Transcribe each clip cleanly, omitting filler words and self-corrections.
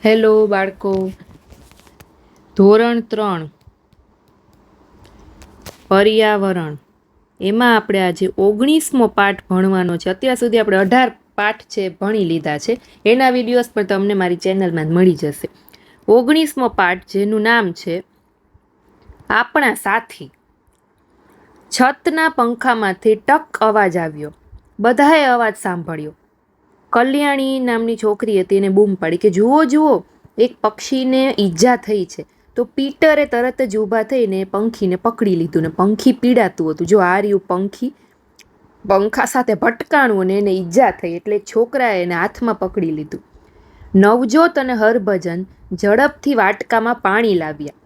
Hello બાળકો, ધોરણ 3 પર્યાવરણ એમાં આપણે આજે 19મો પાઠ ભણવાનો છે. અત્યાર સુધી આપણે 18 પાઠ છે ભણી લીધા છે. એના વિડીયોઝ પણ તમને મારી ચેનલમાં મળી જશે. 19મો પાઠ જેનું નામ છે આપણા સાથી. છતના પંખામાંથી ટક અવાજ આવ્યો. બધાએ અવાજ સાંભળ્યો. કલ્યાણી નામની છોકરી હતી, એને બૂમ પાડી કે જુઓ જુઓ, એક પક્ષીને ઈજા થઈ છે. તો પીટરે તરત જ ઊભા થઈને પંખીને પકડી લીધું ને પંખી પીડાતું હતું. જો આ રહ્યું પંખી, પંખા સાથે ભટકાણું અને એને ઈજા થઈ એટલે છોકરાએ એને હાથમાં પકડી લીધું. નવજોત અને હરભજન ઝડપથી વાટકામાં પાણી લાવ્યા.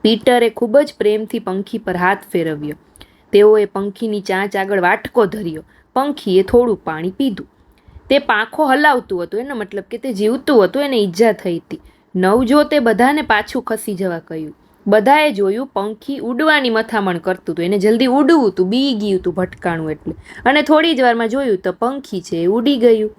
પીટરે ખૂબ જ પ્રેમથી પંખી પર હાથ ફેરવ્યો. તેઓએ પંખીની ચાંચ આગળ વાટકો ધર્યો. પંખીએ થોડું પાણી પીધું. તે પાંખો હલાવતું હતું, એનો મતલબ કે તે જીવતું હતું, એને ઈજા થઈ હતી. નવજોતે બધાને પાછું ખસી જવા કહ્યું. બધાએ જોયું પંખી ઉડવાની મથામણ કરતું હતું, એને જલ્દી ઉડવું હતું, બી ગયું હતું ભટકાણું એટલે. અને થોડી જ વારમાં જોયું તો પંખી છે એ ઉડી ગયું.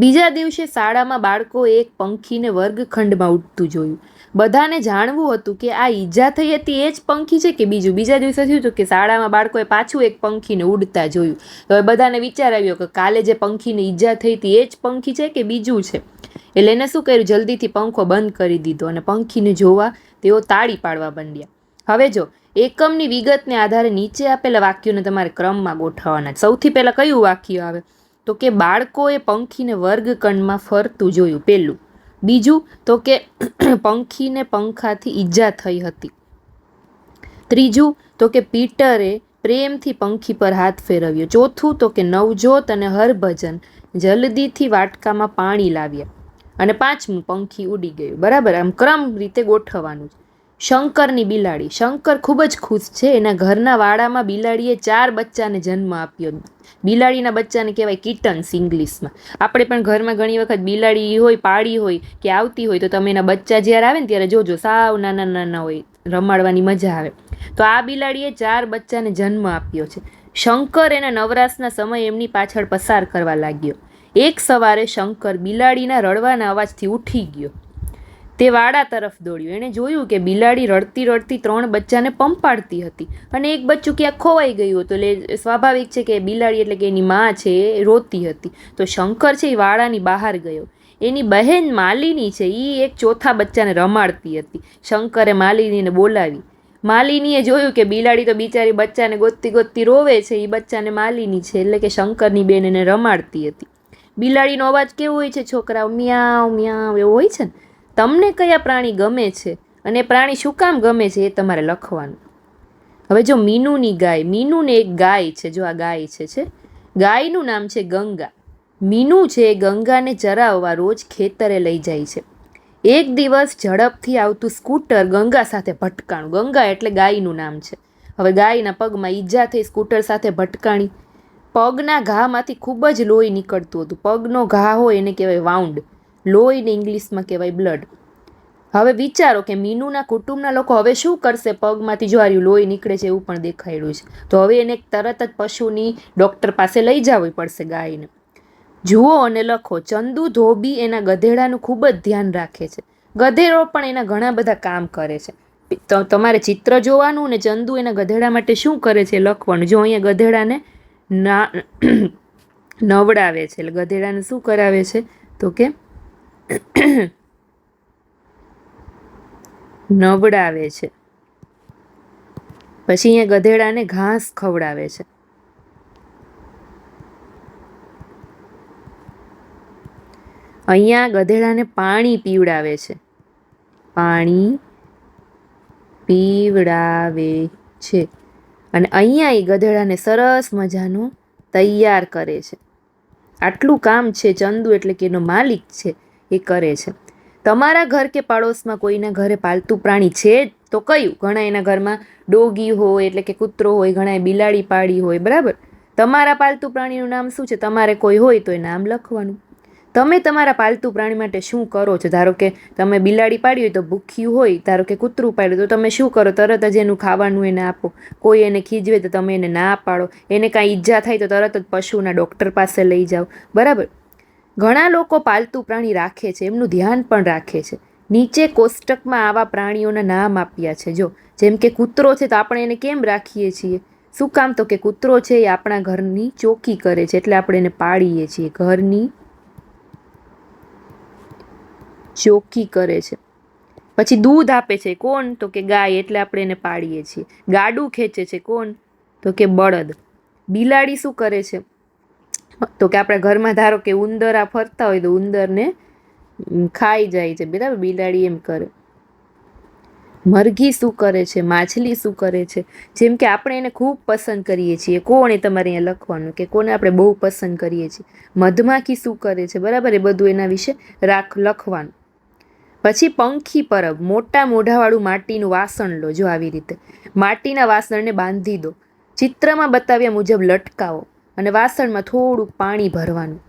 બીજા દિવસે શાળામાં બાળકોએ એક પંખીને વર્ગખંડમાં ઉડતું જોયું. બધાને જાણવું હતું કે આ ઈજા થઈ હતી એ જ પંખી છે કે બીજું. બીજા દિવસે થયું હતું કે શાળામાં બાળકોએ પાછું એક પંખીને ઉડતા જોયું. તો હવે બધાને વિચાર આવ્યો કે કાલે જે પંખીને ઈજા થઈ હતી એ જ પંખી છે કે બીજું છે. એટલે એને શું કર્યું, જલ્દીથી પંખો બંધ કરી દીધો અને પંખીને જોવા તેઓ તાળી પાડવા માંડ્યા. હવે જો એકમની વિગતને આધારે નીચે આપેલા વાક્યોને તમારે ક્રમમાં ગોઠવવાના. સૌથી પહેલાં કયું વાક્ય આવે તો કે બાળકોએ પંખીને વર્ગખંડમાં ફરતું જોયું, પહેલું. બીજું તો કે પંખીને પંખાથી ઈજા થઈ હતી. ત્રીજું તો કે પીટરે પ્રેમથી પંખી પર હાથ ફેરવ્યો. ચોથું તો કે નવજોત અને હરભજન જલ્દીથી વાટકામાં પાણી લાવ્યા. અને પાંચમું પંખી ઉડી ગયું. બરાબર, આમ ક્રમ રીતે ગોઠવવાનું. શંકરની બિલાડી. શંકર ખૂબ જ ખુશ છે. એના ઘરના વાડામાં બિલાડીએ 4 બચ્ચાને જન્મ આપ્યો. બિલાડીના બચ્ચાને કહેવાય કિટન્સ ઇંગ્લિશમાં. આપણે પણ ઘરમાં ઘણી વખત બિલાડી હોય, પાળી હોય કે આવતી હોય તો તમે એના બચ્ચા જ્યારે આવે ને ત્યારે જોજો સાવ નાના નાના હોય, રમાડવાની મજા આવે. તો આ બિલાડીએ 4 બચ્ચાને જન્મ આપ્યો છે. શંકર એના નવરાશના સમય એમની પાછળ પસાર કરવા લાગ્યો. એક સવારે શંકર બિલાડીના રડવાના અવાજથી ઉઠી ગયો. તે વાડા તરફ દોડ્યો. એણે જોયું કે બિલાડી રડતી રડતી 3 બચ્ચાને પંપાડતી હતી અને એક બચ્ચું ક્યાંક ખોવાઈ ગયું હતું. એટલે સ્વાભાવિક છે કે બિલાડી એટલે કે એની માં છે એ રોતી હતી. તો શંકર છે એ વાડાની બહાર ગયો. એની બહેન માલિની છે એ એક ચોથા બચ્ચાને રમાડતી હતી. શંકરે માલિનીને બોલાવી. માલિનીએ જોયું કે બિલાડી તો બિચારી બચ્ચાને ગોતતી ગોતતી રોવે છે. એ બચ્ચાને માલિની છે એટલે કે શંકરની બેન એને રમાડતી હતી. બિલાડીનો અવાજ કેવો હોય છે છોકરાઓ? મ્યાઉ મ્યાઉ એવો હોય છે ને. તમને કયા પ્રાણી ગમે છે અને પ્રાણી શું કામ ગમે છે એ તમારે લખવાનું. હવે જો મીનુની ગાય. મીનુને એક ગાય છે. જો આ ગાય છે. ગાયનું નામ છે ગંગા. મીનુ છે ગંગાને ચરાવવા રોજ ખેતરે લઈ જાય છે. એક દિવસ ઝડપથી આવતું સ્કૂટર ગંગા સાથે ભટકાણું. ગંગા એટલે ગાયનું નામ છે. હવે ગાયના પગમાં ઈજા થઈ, સ્કૂટર સાથે ભટકાણી. પગના ઘામાંથી ખૂબ જ લોહી નીકળતું હતું. પગનો ઘા હોય એને કહેવાય વાઉન્ડ. લોહીને ઇંગ્લિશમાં કહેવાય બ્લડ. હવે વિચારો કે મીનુના કુટુંબના લોકો હવે શું કરશે? પગમાંથી જો આર્યું લોહી નીકળે છે એવું પણ દેખાડ્યું છે. તો હવે એને તરત જ પશુની ડૉક્ટર પાસે લઈ જવી પડશે ગાયને. જુઓ અને લખો. ચંદુ ધોબી એના ગધેડાનું ખૂબ જ ધ્યાન રાખે છે. ગધેડો પણ એના ઘણા બધા કામ કરે છે. તો તમારે ચિત્ર જોવાનું ને ચંદુ એના ગધેડા માટે શું કરે છે લખવાનું. જો અહીંયા ગધેડાને નવડાવે છે. એટલે ગધેડાને શું કરાવે છે તો કે નવડાવે છે. પછી અહીંયા ગધેડાને ઘાસ ખવડાવે છે. અહીંયા ગધેડાને પાણી પીવડાવે છે. પાણી પીવડાવે છે. અને અહીંયા એ ગધેડાને સરસ મજાનું તૈયાર કરે છે. આટલું કામ છે ચંદુ એટલે કે એનો માલિક છે એ કરે છે. તમારા ઘર કે પાડોશમાં કોઈના ઘરે પાલતું પ્રાણી છે તો કયું? ઘણા એના ઘરમાં ડોગી હોય એટલે કે કૂતરો હોય, ઘણા બિલાડી પાડી હોય. બરાબર, તમારા પાલતું પ્રાણીનું નામ શું છે? તમારે કોઈ હોય તો એ નામ લખવાનું. તમે તમારા પાલતું પ્રાણી માટે શું કરો છો? ધારો કે તમે બિલાડી પાડી હોય તો ભૂખ્યું હોય, ધારો કે કૂતરું પાડ્યું તો તમે શું કરો? તરત જ એનું ખાવાનું એને આપો. કોઈ એને ખીજવે તો તમે એને ના પાડો. એને કાંઈ ઈજા થાય તો તરત જ પશુના ડૉક્ટર પાસે લઈ જાઓ. બરાબર. ઘણા લોકો પાલતુ પ્રાણી રાખે છે, એમનું ધ્યાન પણ રાખે છે. નીચે કોષ્ટકમાં આવા પ્રાણીઓના નામ આપ્યા છે. જો જેમ કે કૂતરો છે તો આપણે એને કેમ રાખીએ છીએ? શું કામ? તો કે કૂતરો છે એ આપણા ઘરની ચોકી કરે છે, એટલે આપણે એને પાળીએ છીએ. ઘરની ચોકી કરે છે. પછી દૂધ આપે છે કોણ? તો કે ગાય, એટલે આપણે એને પાળીએ છીએ. ગાડું ખેંચે છે કોણ? તો કે બળદ. બિલાડી શું કરે છે? તો કે આપણા ઘરમાં ધારો કે ઉંદરા ફરતા હોય તો ઉંદરને ખાઈ જાય છે, બરાબર? બિલાડી એમ કરે. મરઘી શું કરે છે? માછલી શું કરે છે? જેમ કે આપણે એને ખૂબ પસંદ કરીએ છીએ. કોણ? એ તમારે અહીંયા લખવાનું કે કોને આપણે બહુ પસંદ કરીએ છીએ. મધમાખી શું કરે છે? બરાબર, એ બધું એના વિશે લખવાનું. પછી પંખી પરબ, મોટા મોઢાવાળું માટીનું વાસણ લો. જો આવી રીતે માટીના વાસણને બાંધી દો. ચિત્રમાં બતાવ્યા મુજબ લટકાવો અને વાસણમાં થોડુંક પાણી ભરવાનું.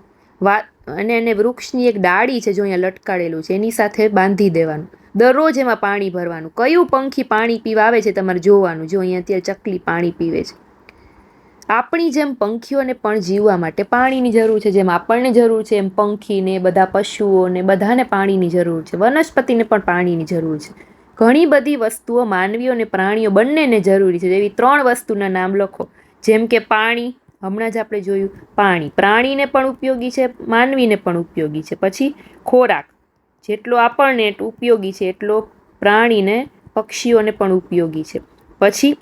અને એને વૃક્ષની એક ડાળી છે, જો અહીંયા લટકાડેલું છે, એની સાથે બાંધી દેવાનું. દરરોજ એમાં પાણી ભરવાનું. કયું પંખી પાણી પીવા આવે છે તમારે જોવાનું. જો અહીંયા અત્યારે ચકલી પાણી પીવે છે. આપણી જેમ પંખીઓને પણ જીવવા માટે પાણીની જરૂર છે. જેમ આપણને જરૂર છે એમ પંખીને, બધા પશુઓને, બધાને પાણીની જરૂર છે. વનસ્પતિને પણ પાણીની જરૂર છે. ઘણી બધી વસ્તુઓ માનવીઓ અને પ્રાણીઓ બંનેને જરૂરી છે. એવી 3 વસ્તુના નામ લખો. જેમ કે પાણી, હમણાં જ આપણે જોયું પાણી પ્રાણીને પણ ઉપયોગી છે, માનવીને પણ ઉપયોગી છે. પછી ખોરાક, જેટલો આપણને ઉપયોગી છે એટલો પ્રાણીને, પક્ષીઓને પણ ઉપયોગી છે. પછી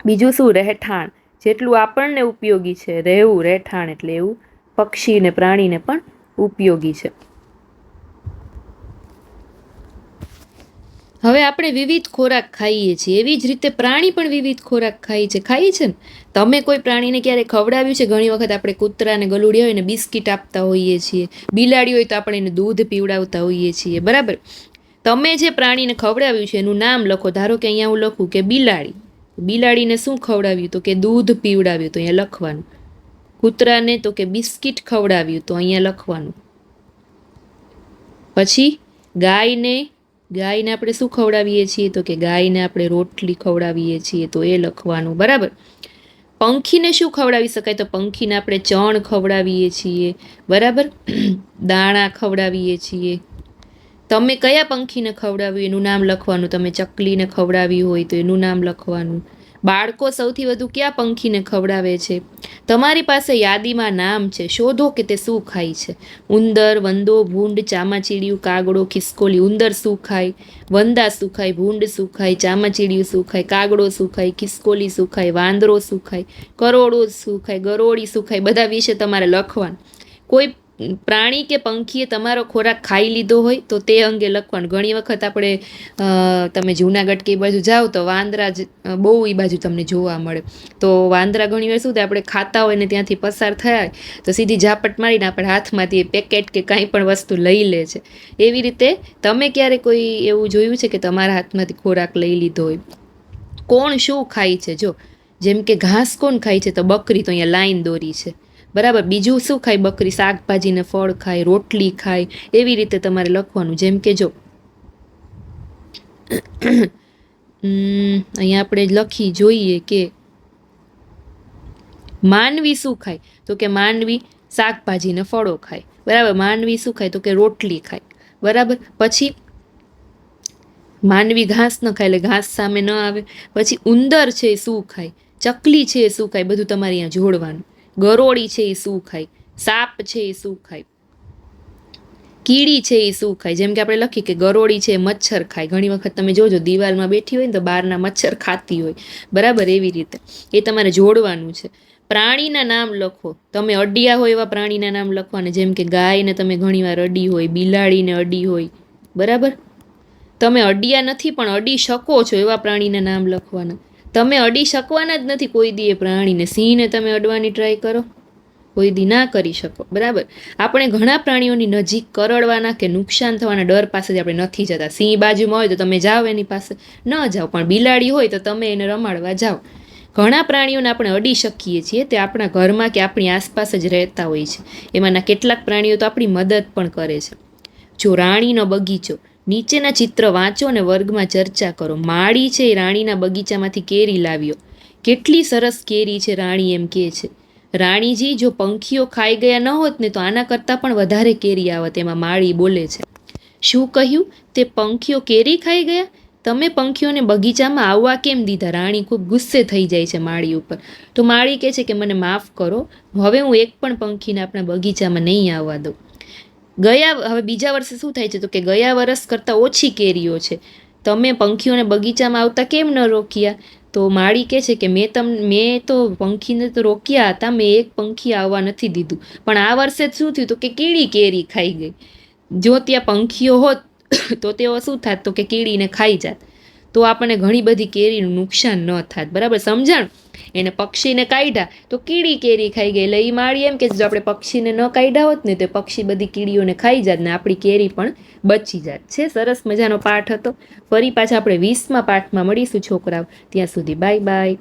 બીજું શું? રહેઠાણ, જેટલું આપણને ઉપયોગી છે રહેવું, રહેઠાણ એટલે એવું પક્ષીને, પ્રાણીને પણ ઉપયોગી છે. હવે આપણે વિવિધ ખોરાક ખાઈએ છીએ, એવી જ રીતે પ્રાણી પણ વિવિધ ખોરાક ખાય છે ને? તમે કોઈ પ્રાણીને ક્યારે ખવડાવ્યું છે? ઘણી વખત આપણે કૂતરાને, ગલુડિયા હોય ને બિસ્કિટ આપતા હોઈએ છીએ. બિલાડી હોય તો આપણે એને દૂધ પીવડાવતા હોઈએ છીએ, બરાબર? તમે જે પ્રાણીને ખવડાવ્યું છે એનું નામ લખો. ધારો કે અહીંયા હું લખું કે બિલાડી. બિલાડીને શું ખવડાવ્યું? તો કે દૂધ પીવડાવ્યું, તો અહીંયા લખવાનું. કૂતરાને તો કે બિસ્કિટ ખવડાવ્યું, તો અહીંયા લખવાનું. પછી ગાયને આપણે શું ખવડાવીએ છીએ? તો કે ગાયને આપણે રોટલી ખવડાવીએ છીએ, તો એ લખવાનું, બરાબર? પંખીને શું ખવડાવી શકાય? તો પંખીને આપણે ચણ ખવડાવીએ છીએ, બરાબર? દાણા ખવડાવીએ છીએ. તમે કયા પંખીને ખવડાવ્યું એનું નામ લખવાનું. તમે ચકલીને ખવડાવ્યું હોય તો એનું નામ લખવાનું. બાળકો સૌથી વધુ કયા પંખીને ખવડાવે છે? તમારી પાસે યાદીમાં નામ છે, શોધો કે તે શું ખાય છે. ઉંદર, વંદો, ભૂંડ, ચામાચીડિયું, કાગડો, ખિસકોલી. ઉંદર શું ખાય? વંદા શું ખાય? ભૂંડ શું ખાય? ચામાચીડિયું શું ખાય? કાગડો શું ખાય? ખિસકોલી શું ખાય? વાંદરો શું ખાય? કરોડો શું ખાય? ગરોળી શું ખાય? બધા વિશે તમારે લખવાનું. કોઈ પ્રાણી કે પંખીએ તમારો ખોરાક ખાઈ લીધો હોય તો તે અંગે લખવાનું. ઘણી વખત આપણે તમે જૂનાગઢ કે એ બાજુ જાઓ તો વાંદરા જ બહુ એ બાજુ તમને જોવા મળે. તો વાંદરા ઘણી વાર શું થાય, આપણે ખાતા હોય ને ત્યાંથી પસાર થાય તો સીધી ઝાપટ મારીને આપણે હાથમાંથી પેકેટ કે કાંઈ પણ વસ્તુ લઈ લે છે. એવી રીતે તમે ક્યારે કોઈ એવું જોયું છે કે તમારા હાથમાંથી ખોરાક લઈ લીધો હોય? કોણ શું ખાય છે? જો જેમ કે ઘાસ કોણ ખાય છે? તો બકરી, તો અહીંયા લાઈન દોરી છે, બરાબર? બીજું શું ખાય બકરી? શાકભાજી ને ફળ ખાય, રોટલી ખાય. એવી રીતે તમારે લખવાનું. જેમ કે જો અહીંયા આપણે લખી જોઈએ કે માનવી શું ખાય? તો કે માનવી શાકભાજી ને ફળો ખાય, બરાબર? માનવી શું ખાય? તો કે રોટલી ખાય, બરાબર? પછી માનવી ઘાસ ન ખાય એટલે ઘાસ સામે ન આવે. પછી ઉંદર છે એ શું ખાય? ચકલી છે એ શું ખાય? બધું તમારે અહીંયા જોડવાનું. ગરોળી છે એ શું ખાય? સાપ છે એ શું ખાય? કીડી છે એ શું ખાય? જેમ કે આપણે લખીએ કે ગરોળી છે એ મચ્છર ખાય. ઘણી વખત તમે જોજો દિવાલમાં બેઠી હોય ને તો બહારના મચ્છર ખાતી હોય, બરાબર? એવી રીતે એ તમારે જોડવાનું છે. પ્રાણીના નામ લખો. તમે અડ્યા હોય એવા પ્રાણીના નામ લખવાના. જેમ કે ગાયને તમે ઘણીવાર અડી હોય, બિલાડીને અડી હોય, બરાબર? તમે અડ્યા નથી પણ અડી શકો છો એવા પ્રાણીના નામ લખવાના. તમે અડી શકવાના જ નથી કોઈ દી એ પ્રાણીને. સિંહને તમે અડવાની ટ્રાય કરો, કોઈ દી ના કરી શકો, બરાબર? આપણે ઘણા પ્રાણીઓની નજીક કરડવાના કે નુકસાન થવાના ડર પાસે જ આપણે નથી જતા. સિંહ બાજુમાં હોય તો તમે જાઓ એની પાસે, ન જાઓ. પણ બિલાડી હોય તો તમે એને રમાડવા જાઓ. ઘણા પ્રાણીઓને આપણે અડી શકીએ છીએ. તે આપણા ઘરમાં કે આપણી આસપાસ જ રહેતા હોય છે. એમાંના કેટલાક પ્રાણીઓ તો આપણી મદદ પણ કરે છે. જો રાણીનો બગીચો. નીચેના ચિત્ર વાંચો અને વર્ગમાં ચર્ચા કરો. માળી છે એ રાણીના બગીચામાંથી કેરી લાવ્યો. કેટલી સરસ કેરી છે, રાણી એમ કહે છે. રાણીજી, જો પંખીઓ ખાઈ ગયા ન હોત ને તો આના કરતાં પણ વધારે કેરી આવત. એમાં માળી બોલે છે. શું કહ્યું? તે પંખીઓ કેરી ખાઈ ગયા? તમે પંખીઓને બગીચામાં આવવા કેમ દીધા? રાણી ખૂબ ગુસ્સે થઈ જાય છે માળી ઉપર. તો માળી કહે છે કે મને માફ કરો, હવે હું એક પણ પંખીને આપણા બગીચામાં નહીં આવવા દઉં. હવે બીજા વર્ષે શું થાય છે તો કે ગયા વર્ષ કરતાં ઓછી કેરીઓ છે, તમે પંખીઓને બગીચામાં આવતા કેમ ન રોક્યા? તો માળી કહે છે કે મેં તો પંખીને તો રોક્યા હતા, મેં એક પંખી આવવા નથી દીધું. પણ આ વર્ષે શું થયું તો કે કીડી કેરી ખાઈ ગઈ. જો ત્યાં પંખીઓ હોત તો તેઓ શું થાત તો કે કીડીને ખાઈ જાત, તો આપણને ઘણી બધી કેરીનું નુકસાન ન થાત. બરાબર સમજાણ? એને પક્ષીને કાઢ્યા તો કીડી કેરી ખાઈ ગઈ. એટલે એ માળી એમ કે જો આપણે પક્ષીને ન કાઢ્યા હોત ને તો પક્ષી બધી કીડીઓને ખાઈ જાત ને આપણી કેરી પણ બચી જાત. છે સરસ મજાનો પાઠ હતો. ફરી પાછા આપણે 20મા પાઠમાં મળીશું છોકરાઓ. ત્યાં સુધી બાય બાય.